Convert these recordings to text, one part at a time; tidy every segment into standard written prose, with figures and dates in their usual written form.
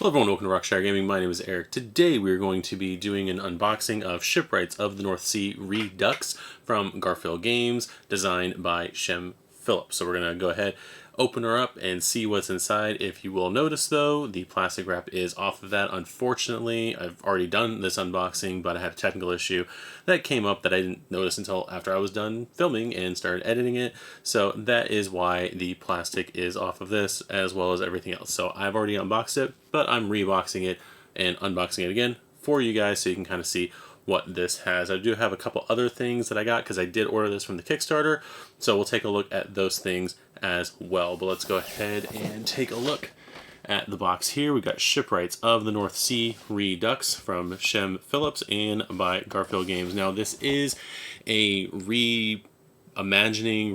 Hello everyone, welcome to Rockstar Gaming. My name is Eric. Today we are going to be doing an unboxing of Shipwrights of the North Sea Redux from Garphill Games, designed by Shem, Phillips. So we're going to go ahead, open her up, and see what's inside. If you will notice though, the plastic wrap is off of that. Unfortunately, I've already done this unboxing, but I had a technical issue that came up that I didn't notice until after I was done filming and started editing it. So that is why the plastic is off of this, as well as everything else. So I've already unboxed it, but I'm reboxing it and unboxing it again for you guys so you can kind of see what this has. I do have a couple other things that I got because I did order this from the Kickstarter, so we'll take a look at those things as well. But let's go ahead and take a look at the box here. We got Shipwrights of the North Sea Redux from Shem, Phillips, and by Garphill Games. Now this is a reimagining,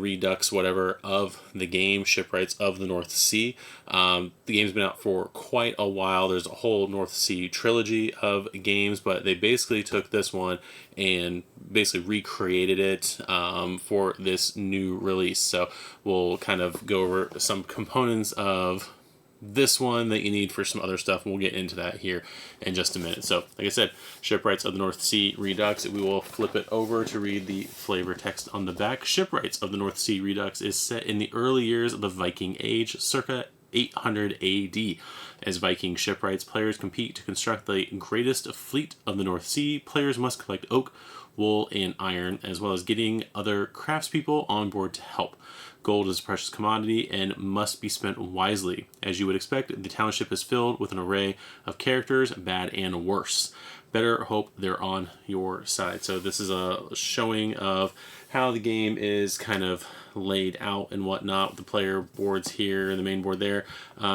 redux, whatever, of the game Shipwrights of the North Sea. The game's been out for quite a while. There's a whole North Sea trilogy of games, but they basically took this one and basically recreated it for this new release. So we'll kind of go over some components of this one that you need for some other stuff, and we'll get into that here in just a minute. So, like I said, Shipwrights of the North Sea Redux. We will flip it over to read the flavor text on the back. Shipwrights of the North Sea Redux is set in the early years of the Viking Age, circa 800 AD. As Viking shipwrights, players compete to construct the greatest fleet of the North Sea. Players must collect oak, wool, and iron, as well as getting other craftspeople on board to help. Gold is a precious commodity and must be spent wisely. As you would expect, the township is filled with an array of characters, bad and worse. Better hope they're on your side. So this is a showing of how the game is kind of laid out and whatnot. The player boards here, the main board there,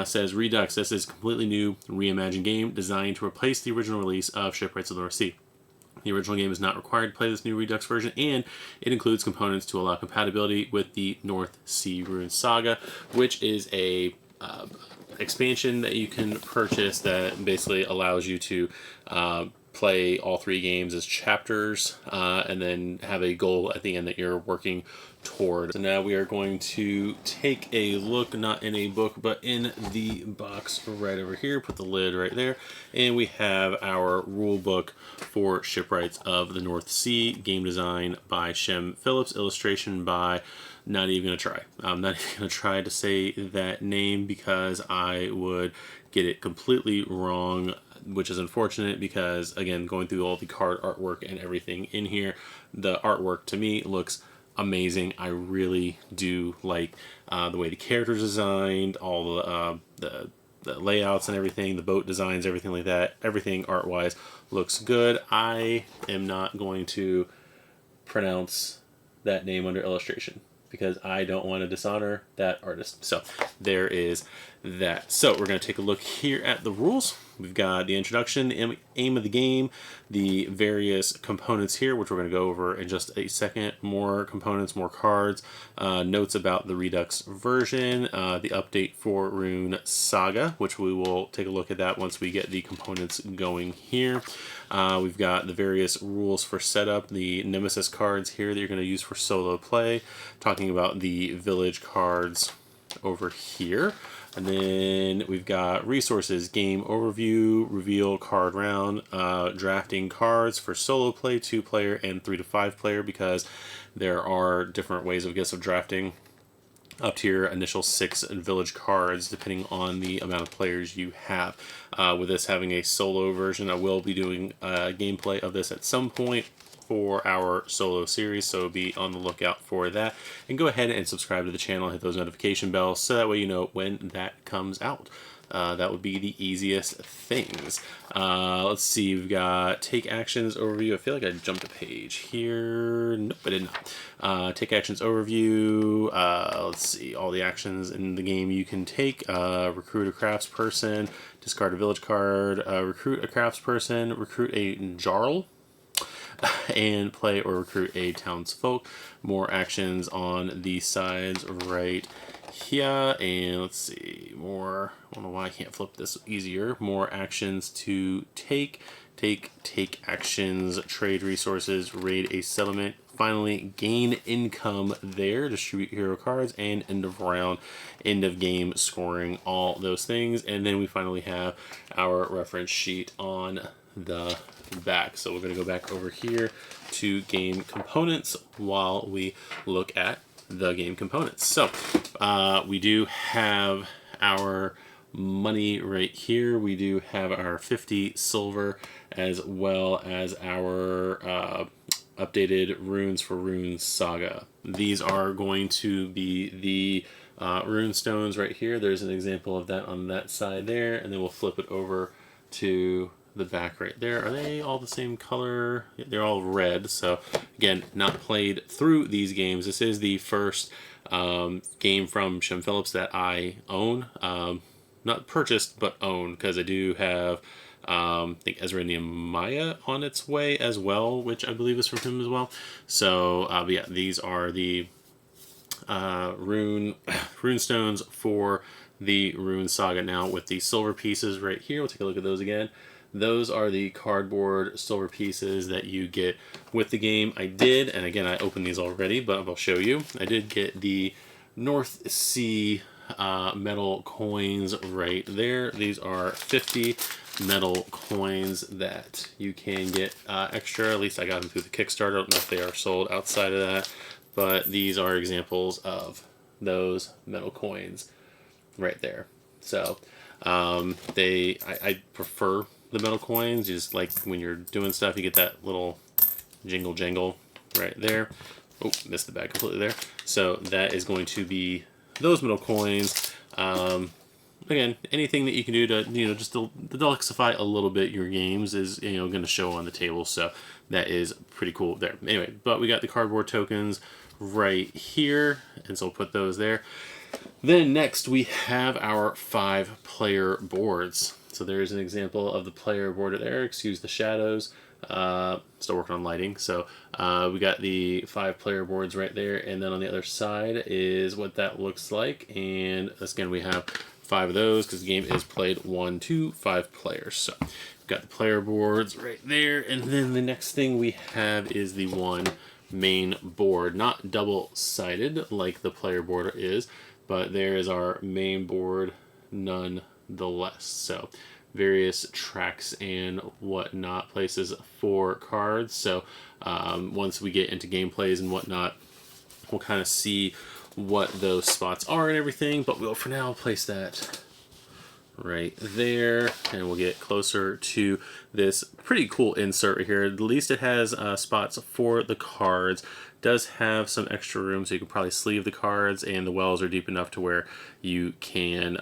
says Redux. This is a completely new reimagined game designed to replace the original release of Shipwrights of the North Sea. The original game is not required to play this new Redux version, and it includes components to allow compatibility with the North Sea Rune Saga, which is a expansion that you can purchase that basically allows you to play all three games as chapters and then have a goal at the end that you're working toward. So now we are going to take a look, not in a book, but in the box right over here. Put the lid right there. And we have our rule book for Shipwrights of the North Sea. Game design by Shem, Phillips. Illustration by, not even going to try. I'm not even going to try to say that name because I would get it completely wrong, which is unfortunate because, again, going through all the card artwork and everything in here, the artwork to me looks amazing. I really do like the way the characters designed, all the layouts and everything, the boat designs, everything like that. Everything art-wise looks good. I am not going to pronounce that name under illustration because I don't want to dishonor that artist. So there is that. So we're going to take a look here at the rules. We've got the introduction, the aim of the game, the various components here, which we're going to go over in just a second. More components, more cards, notes about the Redux version, the update for Rune Saga, which we will take a look at that once we get the components going here. We've got the various rules for setup, the Nemesis cards here that you're going to use for solo play, talking about the village cards over here. And then we've got resources, game overview, reveal card round, drafting cards for solo play, 2-player, and 3 to 5 player, because there are different ways, I guess, of drafting up to your initial 6 village cards, depending on the amount of players you have. With this having a solo version, I will be doing gameplay of this at some point for our solo series, so be on the lookout for that. And go ahead and subscribe to the channel, hit those notification bells, so that way you know when that comes out. That would be the easiest things. Let's see, we've got take actions overview. I feel like I jumped a page here. Nope, I did not. Take actions overview. Let's see, all the actions in the game you can take. Recruit a craftsperson, discard a village card, recruit a craftsperson, recruit a jarl, and play or recruit a townsfolk. More actions on the sides right here, and let's see, more, I don't know why I can't flip this easier. More actions to take actions, trade resources, raid a settlement, finally gain income there, distribute hero cards, and end of round, end of game scoring, all those things. And then we finally have our reference sheet on the back. So we're going to go back over here to game components while we look at the game components. So we do have our money right here. We do have our 50 silver, as well as our updated runes for Rune Saga. These are going to be the rune stones right here. There's an example of that on that side there, and then we'll flip it over to the back right there. Are they all the same color? Yeah, they're all red. So again, not played through these games. This is the first game from Shem Phillips that I own. Not purchased, but own, because I do have I think Ezra and Nehemiah on its way as well, which I believe is from him as well. So but yeah, these are the rune stones for the Rune Saga. Now with the silver pieces right here, we'll take a look at those again. Those are the cardboard silver pieces that you get with the game. I did, and again, I opened these already, but I'll show you. I did get the North Sea metal coins right there. These are 50 metal coins that you can get extra. At least I got them through the Kickstarter. I don't know if they are sold outside of that, but these are examples of those metal coins right there. So I prefer the metal coins. Just like when you're doing stuff, you get that little jingle jangle right there. Oh, missed the bag completely there. So that is going to be those metal coins. Again, anything that you can do to, just to deluxify a little bit your games is, going to show on the table. So that is pretty cool there. Anyway, but we got the cardboard tokens right here, and so we'll put those there. Then next we have our 5-player boards. So there's an example of the player board there. Excuse the shadows. Still working on lighting. So we got the 5-player boards right there, and then on the other side is what that looks like. And again, we have 5 of those because the game is played 1 to 5 players. So we've got the player boards right there, and then the next thing we have is the one main board, not double-sided like the player board is, but there is our main board nonetheless. So various tracks and whatnot, places for cards. So once we get into gameplays and whatnot, we'll kind of see what those spots are and everything, but we'll for now place that right there, and we'll get closer to this pretty cool insert right here. At least it has spots for the cards. Does have some extra room, so you can probably sleeve the cards, and the wells are deep enough to where you can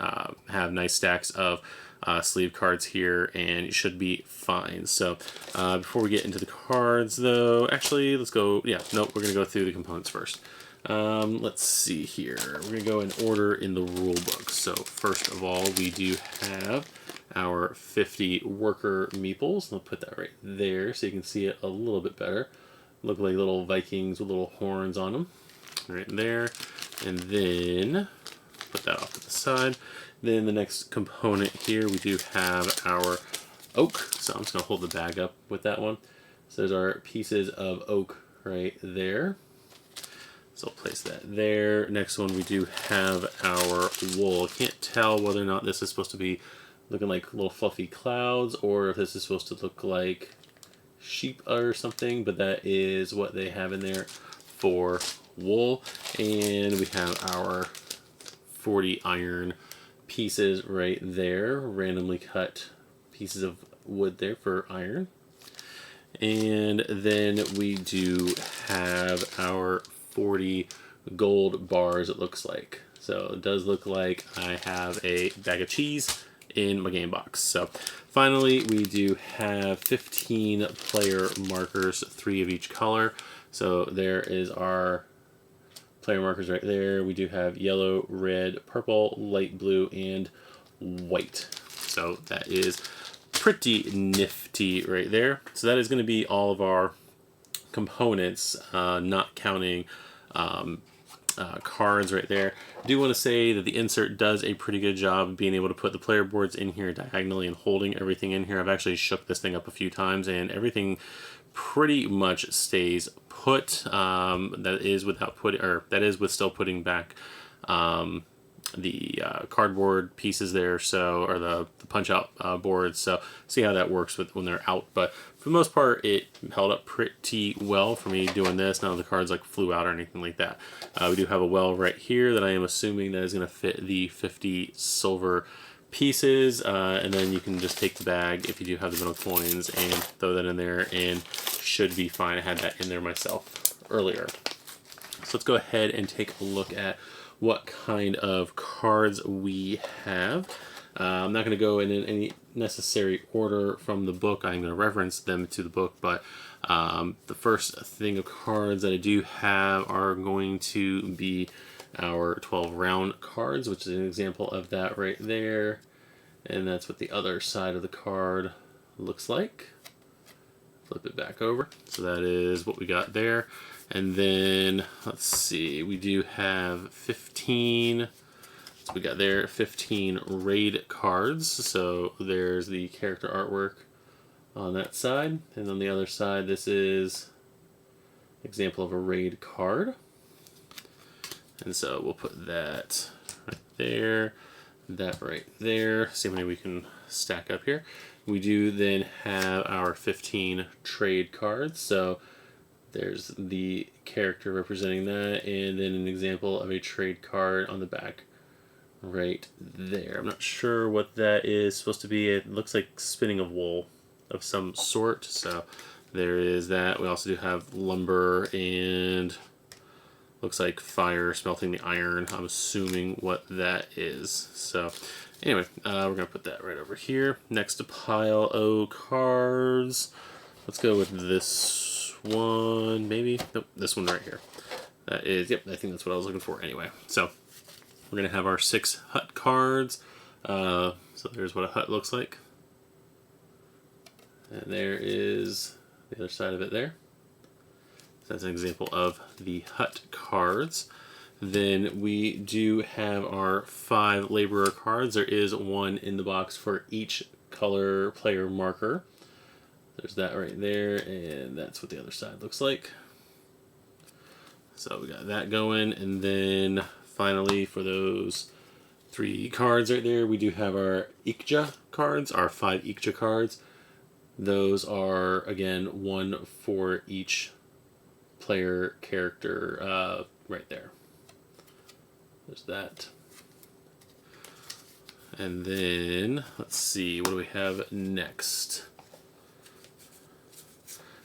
have nice stacks of sleeve cards here, and you should be fine. So before we get into the cards though, actually let's go, we're gonna go through the components first. Let's see here. We're gonna go in order in the rule book. So first of all, we do have our 50 worker meeples. I'll put that right there so you can see it a little bit better. Look like little Vikings with little horns on them right there. And then put that off to the side. Then the next component here, we do have our oak. So I'm just gonna hold the bag up with that one. So there's our pieces of oak right there. So I'll place that there. Next one, we do have our wool. I can't tell whether or not this is supposed to be looking like little fluffy clouds, or if this is supposed to look like sheep or something, but that is what they have in there for wool. And we have our 40 iron pieces right there, randomly cut pieces of wood there for iron. And then we do have our 40 gold bars, it looks like. So it does look like I have a bag of cheese in my game box. So finally, we do have 15 player markers, 3 of each color. So there is our player markers right there. We do have yellow, red, purple, light blue, and white. So that is pretty nifty right there. So that is going to be all of our components, not counting cards right there. I do want to say that the insert does a pretty good job of being able to put the player boards in here diagonally and holding everything in here. I've actually shook this thing up a few times, and everything pretty much stays put. That is without putting, or that is with still putting back the cardboard pieces there, so, or the punch out boards. So see how that works with when they're out. But for the most part, it held up pretty well for me doing this. None of the cards like flew out or anything like that. We do have a well right here that I am assuming that is going to fit the 50 silver pieces, and then you can just take the bag if you do have the metal coins and throw that in there, and should be fine. I had that in there myself earlier. So let's go ahead and take a look at what kind of cards we have. I'm not going to go in any necessary order from the book. I'm going to reference them to the book, but the first thing of cards that I do have are going to be our 12 round cards, which is an example of that right there. And that's what the other side of the card looks like. Flip it back over. So that is what we got there. And then, let's see, we do have 15, so we got there 15 raid cards. So there's the character artwork on that side. And on the other side, this is an example of a raid card. And so we'll put that right there, that right there. See how many we can stack up here. We do then have our 15 trade cards. So there's the character representing that, and then an example of a trade card on the back right there. I'm not sure what that is supposed to be. It looks like spinning of wool of some sort. So there is that. We also do have lumber and looks like fire, smelting the iron. I'm assuming what that is. So anyway, we're going to put that right over here. Next pile of cards. Let's go with this one, maybe. Nope, this one right here. That is, yep, I think that's what I was looking for anyway. So we're going to have our 6 hut cards. So there's what a hut looks like. And there is the other side of it there. So that's an example of the hut cards. Then we do have our 5 laborer cards. There is one in the box for each color player marker. There's that right there, and that's what the other side looks like. So we got that going, and then finally for those 3 cards right there, we do have our Ikja cards, our 5 Ikja cards. Those are, again, one for each player character right there. There's that. And then, let's see, what do we have next?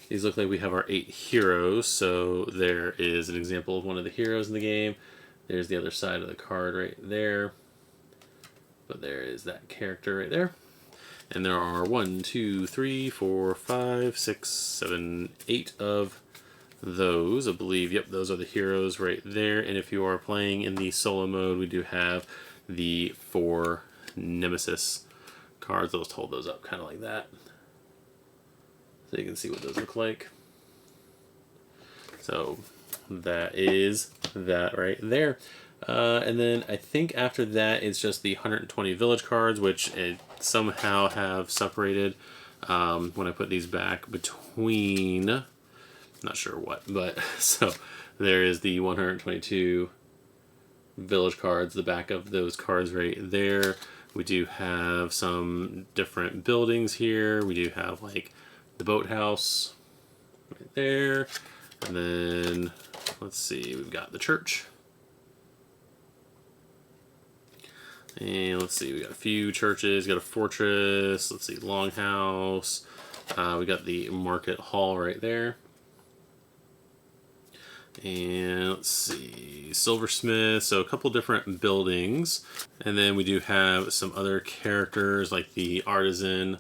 These look like we have our 8 heroes, so there is an example of one of the heroes in the game. There's the other side of the card right there. But there is that character right there. And there are 1, 2, 3, 4, 5, 6, 7, 8 of those. I believe, yep, those are the heroes right there. And if you are playing in the solo mode, we do have the 4 Nemesis cards. I'll just hold those up kind of like that, so you can see what those look like. So that is that right there. And then I think after that it's just the 120 village cards, which it somehow have separated when I put these back between, not sure what, but so there is the 122 village cards, the back of those cards right there. We do have some different buildings here. We do have like the boathouse right there, and then let's see, we've got the church, and let's see, we got a few churches, got a fortress, let's see, longhouse, we got the market hall right there, and let's see, silversmith, so a couple different buildings. And then we do have some other characters like the artisan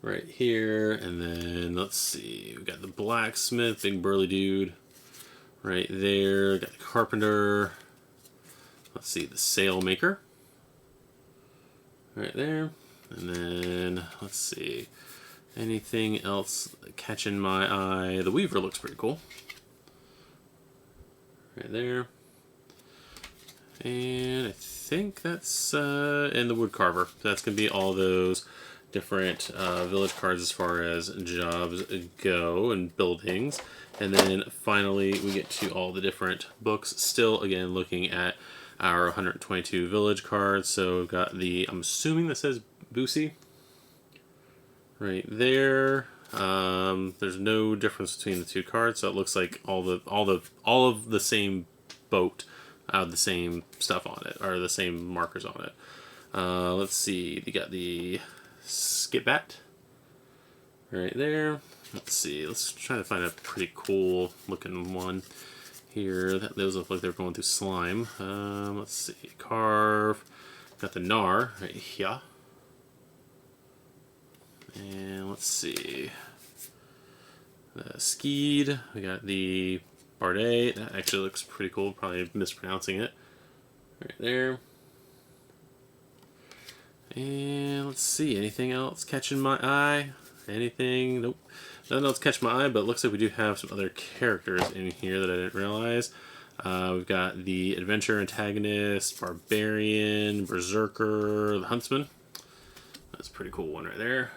right here, and then let's see, we got the blacksmith, big burly dude right there, got the carpenter, let's see, the sail maker right there, and then let's see, anything else catching my eye. The weaver looks pretty cool right there, and I think that's and the wood carver. That's gonna be all those different village cards as far as jobs go and buildings. And then finally we get to all the different books. Still, again, looking at our 122 village cards. So we've got the, I'm assuming that says Boosie right there. There's no difference between the two cards, so it looks like all of the same boat, the same stuff on it, or the same markers on it. Let's see, you got the Skipbat right there. Let's see, let's try to find a pretty cool looking one here. Those look like they're going through slime. Let's see, Carve. Got the Gnar right here. And let's see, the Skeed. We got the Bardet. That actually looks pretty cool. Probably mispronouncing it. Right there. And let's see, anything else catching my eye? Anything? Nope. Nothing else catching my eye, but it looks like we do have some other characters in here that I didn't realize. We've got the Adventure Antagonist, Barbarian, Berserker, the Huntsman. That's a pretty cool one right there.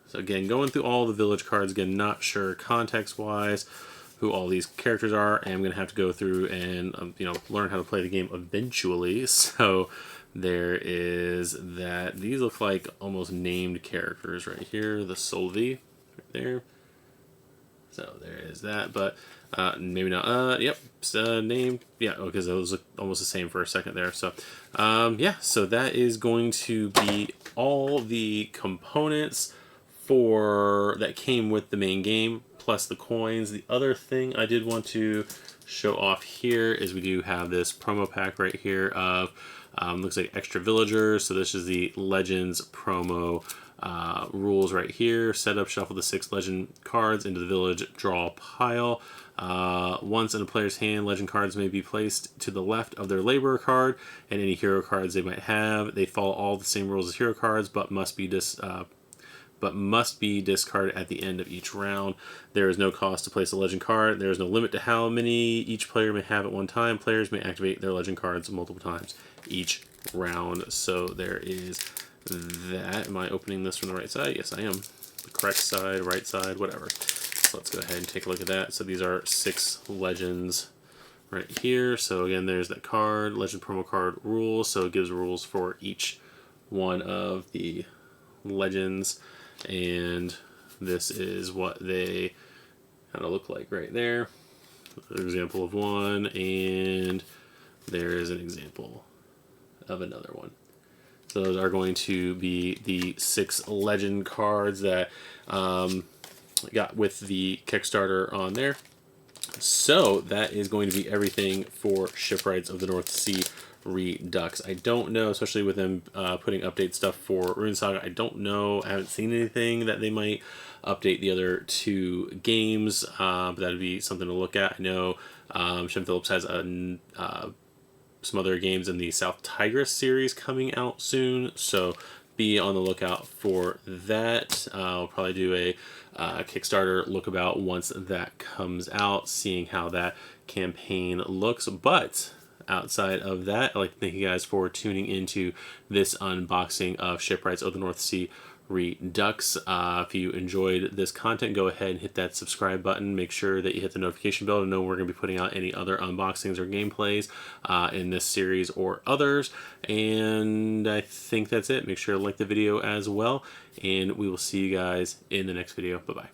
So again, going through all the village cards, again, not sure context-wise who all these characters are. I am going to have to go through and learn how to play the game eventually. So there is that. These look like almost named characters right here. The Solvi right there. So there is that, but maybe not. Yep, named. Yeah, because those look almost the same for a second there. So yeah, so that is going to be all the components that came with the main game, plus the coins. The other thing I did want to show off here is we do have this promo pack right here of looks like extra villagers. So this is the Legends promo rules right here. Set up, shuffle the 6 legend cards into the village draw pile. Once in a player's hand, legend cards may be placed to the left of their laborer card and any hero cards they might have. They follow all the same rules as hero cards, but must be discarded at the end of each round. There is no cost to place a legend card. There is no limit to how many each player may have at one time. Players may activate their legend cards multiple times each round. So there is that. Am I opening this from the right side? Yes, I am. The correct side, right side, whatever. So let's go ahead and take a look at that. So these are 6 legends right here. So again, there's that card, legend promo card rules. So it gives rules for each one of the legends. And this is what they kind of look like right there. An example of one, and there is an example of another one. So those are going to be the 6 legend cards that got with the Kickstarter on there. So that is going to be everything for Shipwrights of the North Sea Redux. I don't know, especially with them putting update stuff for Rune Saga, I don't know, I haven't seen anything that they might update the other 2 games, but that'd be something to look at. I know Shem Phillips has some other games in the South Tigris series coming out soon, so be on the lookout for that. I'll probably do a Kickstarter lookabout once that comes out, seeing how that campaign looks. But outside of that, I'd like to thank you guys for tuning into this unboxing of Shipwrights of the North Sea Redux. If you enjoyed this content, go ahead and hit that subscribe button. Make sure that you hit the notification bell to know we're going to be putting out any other unboxings or gameplays in this series or others. And I think that's it. Make sure to like the video as well, and we will see you guys in the next video. Bye-bye.